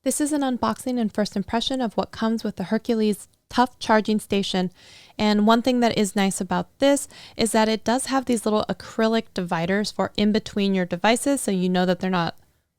This is an unboxing and first impression of what comes with the Hercules Tough Charging Station. And one thing that is nice about this is that it does have these little acrylic dividers for in between your devices, so you know that they're not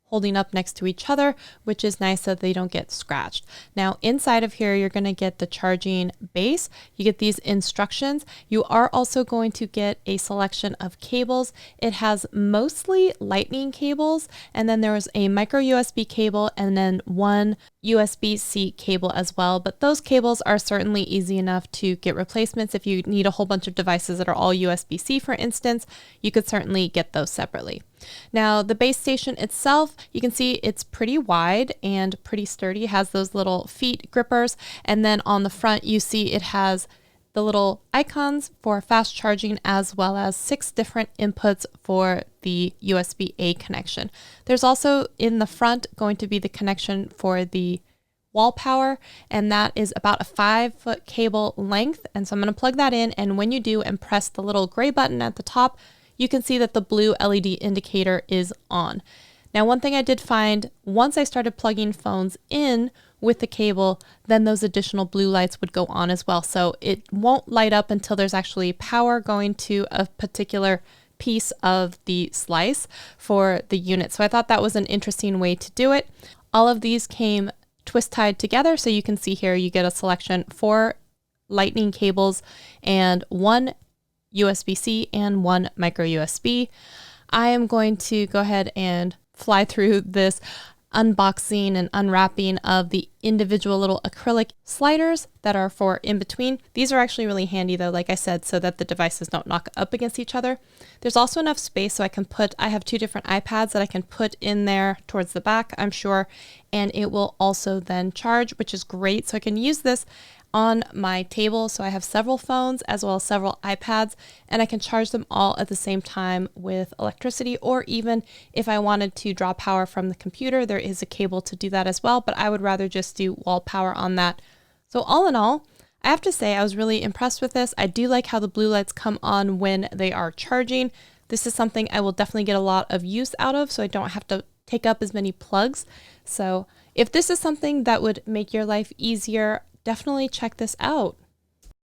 holding up next to each other, which is nice so they don't get scratched. Now inside of here, you're going to get the charging base. You get these instructions. You are also going to get a selection of cables. It has mostly lightning cables, and then there is a micro USB cable and then one USB-C cable as well. But those cables are certainly easy enough to get replacements. If you need a whole bunch of devices that are all USB-C, for instance, you could certainly get those separately. Now, the base station itself, you can see it's pretty wide and pretty sturdy. It has those little feet grippers. And then on the front, you see it has the little icons for fast charging, as well as 6 different inputs for the USB-A connection. There's also in the front going to be the connection for the wall power, and that is about a 5-foot cable length. And so I'm going to plug that in, and when you do and press the little gray button at the top, you can see that the blue LED indicator is on. Now, one thing I did find, once I started plugging phones in with the cable, then those additional blue lights would go on as well. So it won't light up until there's actually power going to a particular piece of the slice for the unit. So I thought that was an interesting way to do it. All of these came twist tied together. So you can see here, you get a selection for lightning cables and one USB-C and one micro USB. I am going to go ahead and fly through this unboxing and unwrapping of the individual little acrylic sliders that are for in between. These are actually really handy though, like I said, so that the devices don't knock up against each other. There's also enough space so I have 2 different iPads that I can put in there towards the back, I'm sure, and it will also then charge, which is great. So I can use this on my table. So I have several phones as well as several iPads, and I can charge them all at the same time with electricity, or even if I wanted to draw power from the computer, there is a cable to do that as well, but I would rather just do wall power on that. So all in all, I have to say I was really impressed with this. I do like how the blue lights come on when they are charging. This is something I will definitely get a lot of use out of, so I don't have to take up as many plugs. So if this is something that would make your life easier, definitely check this out.